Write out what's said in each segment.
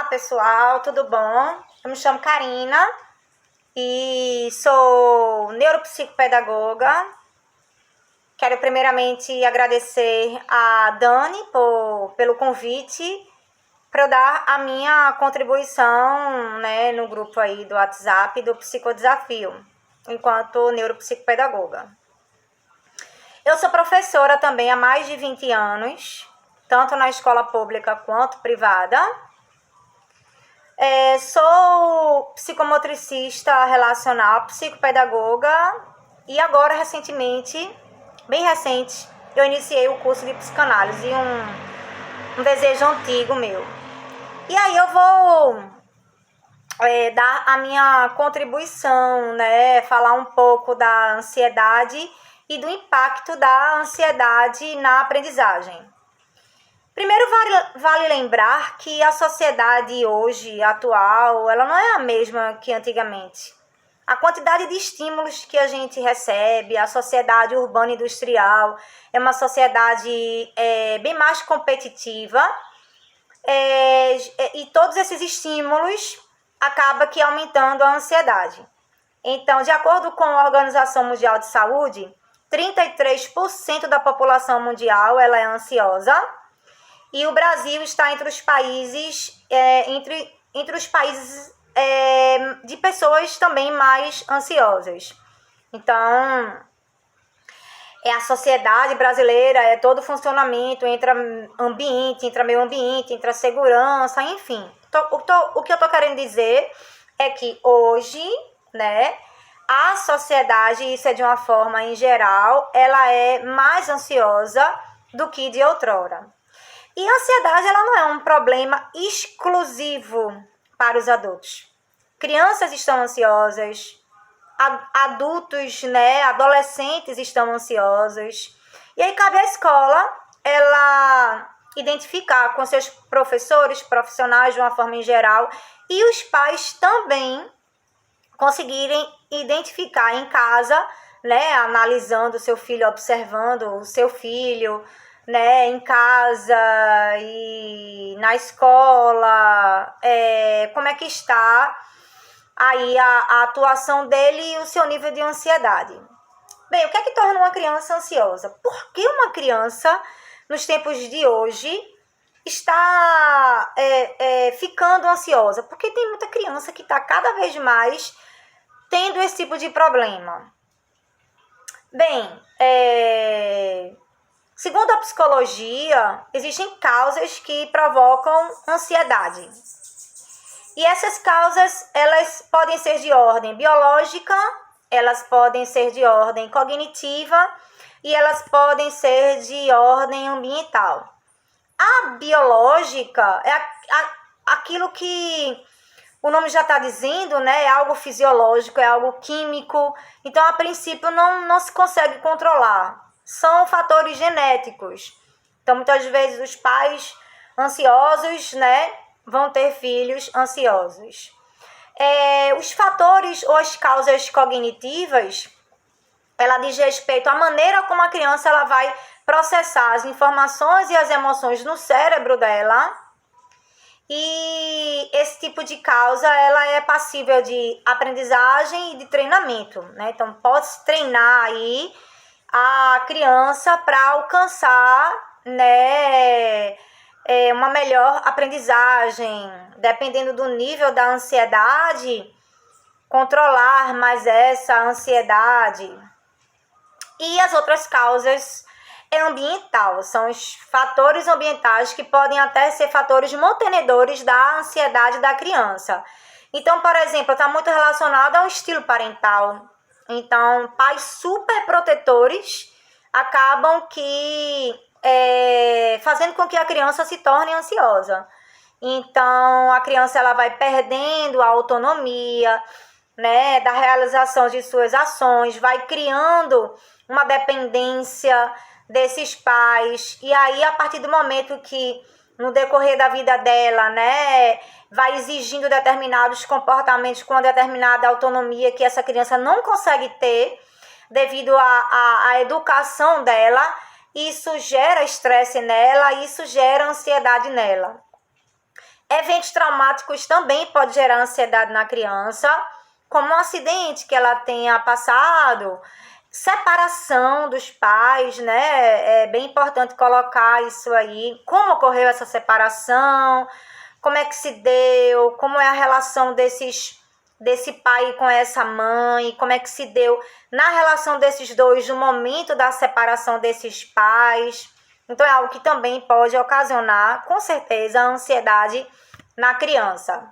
pessoal, tudo bom? Eu me chamo Karina e sou neuropsicopedagoga. Quero primeiramente agradecer a Dani pelo convite para eu dar a minha contribuição, né, no grupo aí do WhatsApp do Psicodesafio, enquanto neuropsicopedagoga. Eu sou professora também há mais de 20 anos, tanto na escola pública quanto privada. Sou psicomotricista relacional, psicopedagoga e agora, recentemente, bem recente, eu iniciei o curso de psicanálise, um desejo antigo meu. E aí eu vou dar a minha contribuição, né, falar um pouco da ansiedade e do impacto da ansiedade na aprendizagem. Primeiro, vale lembrar que a sociedade hoje, atual, ela não é a mesma que antigamente. A quantidade de estímulos que a gente recebe, a sociedade urbana industrial, é uma sociedade bem mais competitiva, e todos esses estímulos acabam que aumentando a ansiedade. Então, de acordo com a Organização Mundial de Saúde, 33% da população mundial ela é ansiosa. E o Brasil está entre os países, entre os países de pessoas também mais ansiosas. Então, a sociedade brasileira, todo o funcionamento, entra ambiente, entra meio ambiente, entra segurança, enfim. O que eu estou querendo dizer é que hoje, né, a sociedade, isso é de uma forma em geral, ela é mais ansiosa do que de outrora. E a ansiedade, ela não é um problema exclusivo para os adultos. Crianças estão ansiosas, adultos, né, adolescentes estão ansiosos. E aí cabe à escola, ela identificar com seus professores, profissionais de uma forma em geral, e os pais também conseguirem identificar em casa, né, analisando o seu filho, observando o seu filho, né, em casa e na escola, como é que está aí a atuação dele e o seu nível de ansiedade. Bem, o que é que torna uma criança ansiosa? Por que uma criança, nos tempos de hoje, está ficando ansiosa? Porque tem muita criança que está cada vez mais tendo esse tipo de problema. Bem, segundo a psicologia, existem causas que provocam ansiedade. E essas causas, elas podem ser de ordem biológica, elas podem ser de ordem cognitiva e elas podem ser de ordem ambiental. A biológica é aquilo que o nome já está dizendo, né? É algo fisiológico, é algo químico. Então, a princípio, não se consegue controlar. São fatores genéticos. Então, muitas vezes, os pais ansiosos, né, vão ter filhos ansiosos. Os fatores ou as causas cognitivas, ela diz respeito à maneira como a criança ela vai processar as informações e as emoções no cérebro dela. E esse tipo de causa, ela é passível de aprendizagem e de treinamento, né? Então, pode-se treinar aí a criança para alcançar, né, uma melhor aprendizagem, dependendo do nível da ansiedade, controlar mais essa ansiedade. E as outras causas ambiental, são os fatores ambientais que podem até ser fatores mantenedores da ansiedade da criança. Então, por exemplo, está muito relacionado ao estilo parental. Então, pais super protetores acabam que fazendo com que a criança se torne ansiosa. Então, a criança ela vai perdendo a autonomia, né, da realização de suas ações, vai criando uma dependência desses pais. E aí, a partir do momento que, no decorrer da vida dela, né, vai exigindo determinados comportamentos com determinada autonomia que essa criança não consegue ter devido à educação dela, isso gera estresse nela, isso gera ansiedade nela. Eventos traumáticos também podem gerar ansiedade na criança, como um acidente que ela tenha passado, separação dos pais, né? É bem importante colocar isso aí, como ocorreu essa separação, como é que se deu, como é a relação desse pai com essa mãe, como é que se deu na relação desses dois no momento da separação desses pais. Então é algo que também pode ocasionar, com certeza, a ansiedade na criança.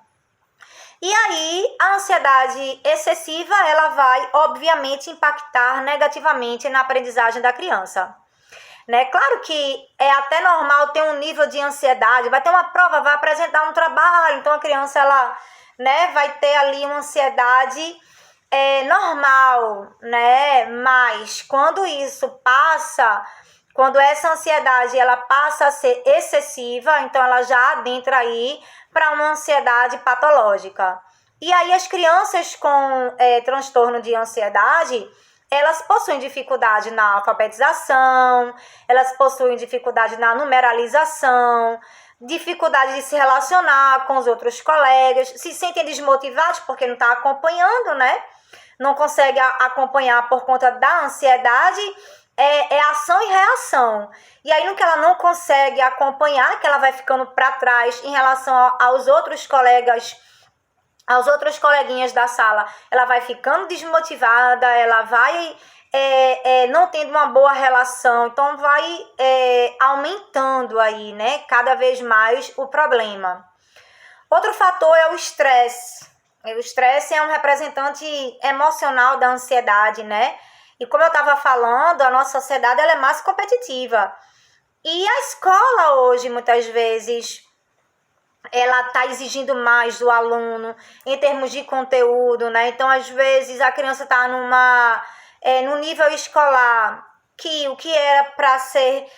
E aí, a ansiedade excessiva, ela vai, obviamente, impactar negativamente na aprendizagem da criança. Né? Claro que é até normal ter um nível de ansiedade, vai ter uma prova, vai apresentar um trabalho, então a criança, ela, né, vai ter ali uma ansiedade normal, né? Mas quando isso passa, quando essa ansiedade ela passa a ser excessiva, então ela já adentra aí para uma ansiedade patológica. E aí as crianças com transtorno de ansiedade, elas possuem dificuldade na alfabetização, elas possuem dificuldade na numeralização, dificuldade de se relacionar com os outros colegas, se sentem desmotivados porque não está acompanhando, né? Não consegue acompanhar por conta da ansiedade, é ação e reação. E aí, no que ela não consegue acompanhar, que ela vai ficando para trás em relação aos outros colegas, aos outros coleguinhas da sala, ela vai ficando desmotivada, ela vai não tendo uma boa relação, então vai aumentando aí, né, cada vez mais o problema. Outro fator é o estresse. O estresse é um representante emocional da ansiedade, né? E como eu estava falando, a nossa sociedade ela é mais competitiva. E a escola hoje, muitas vezes, ela está exigindo mais do aluno em termos de conteúdo, né? Então, às vezes, a criança está no nível escolar que o que era para ser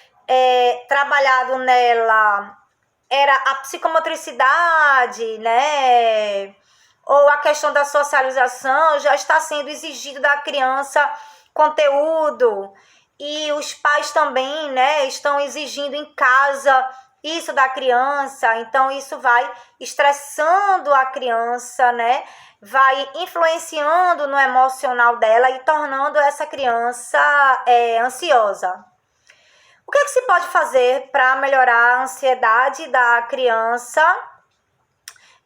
trabalhado nela era a psicomotricidade, né? Ou a questão da socialização, já está sendo exigido da criança conteúdo. E os pais também, né, estão exigindo em casa isso da criança. Então, isso vai estressando a criança, né? Vai influenciando no emocional dela e tornando essa criança ansiosa. O que é que se pode fazer para melhorar a ansiedade da criança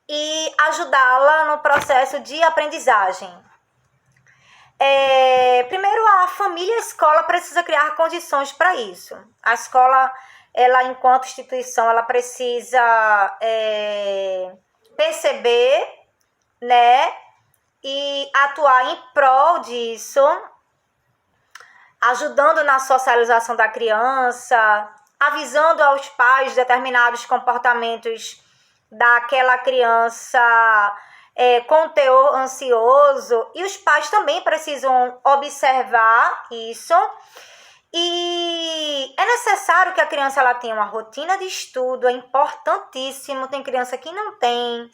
e ajudá-la no processo de aprendizagem? Primeiro, a família e a escola precisa criar condições para isso. A escola, ela, enquanto instituição, ela precisa perceber, né, e atuar em prol disso, ajudando na socialização da criança, avisando aos pais determinados comportamentos daquela criança com teor ansioso, e os pais também precisam observar isso. E é necessário que a criança ela tenha uma rotina de estudo, é importantíssimo. Tem criança que não tem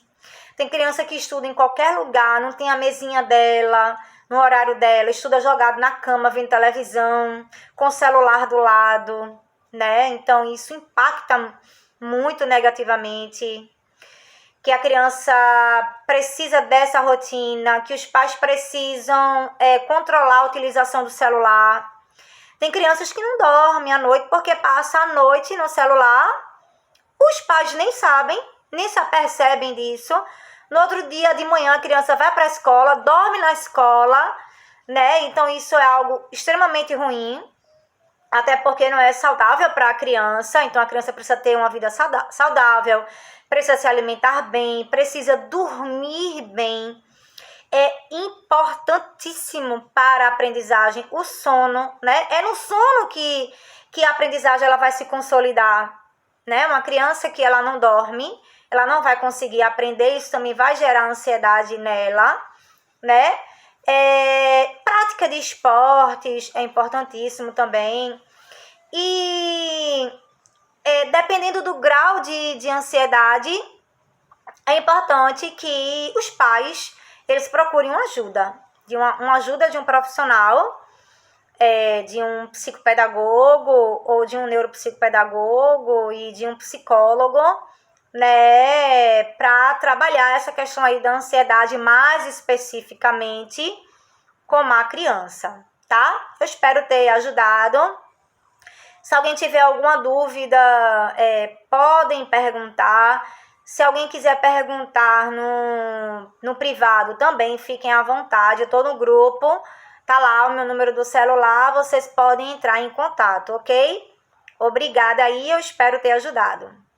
criança que estuda em qualquer lugar, não tem a mesinha dela, no horário dela, estuda jogado na cama, vendo televisão, com o celular do lado, né? Então, isso impacta muito negativamente. Que a criança precisa dessa rotina, que os pais precisam controlar a utilização do celular. Tem crianças que não dormem à noite porque passam a noite no celular, os pais nem sabem, nem se apercebem disso. No outro dia de manhã a criança vai para a escola, dorme na escola, né? Então isso é algo extremamente ruim, até porque não é saudável para a criança. Então a criança precisa ter uma vida saudável, precisa se alimentar bem, precisa dormir bem. É importantíssimo para a aprendizagem o sono, né? É no sono que a aprendizagem ela vai se consolidar, né? Uma criança que ela não dorme, ela não vai conseguir aprender, isso também vai gerar ansiedade nela, né? Prática de esportes é importantíssimo também. E dependendo do grau de ansiedade, é importante que os pais eles procurem uma ajuda, uma ajuda de um profissional, de um psicopedagogo ou de um neuropsicopedagogo e de um psicólogo, né, para trabalhar essa questão aí da ansiedade mais especificamente com a criança, tá? Eu espero ter ajudado. Se alguém tiver alguma dúvida, podem perguntar. Se alguém quiser perguntar no privado, também fiquem à vontade. Eu estou no grupo, tá lá o meu número do celular, vocês podem entrar em contato, ok? Obrigada aí, eu espero ter ajudado.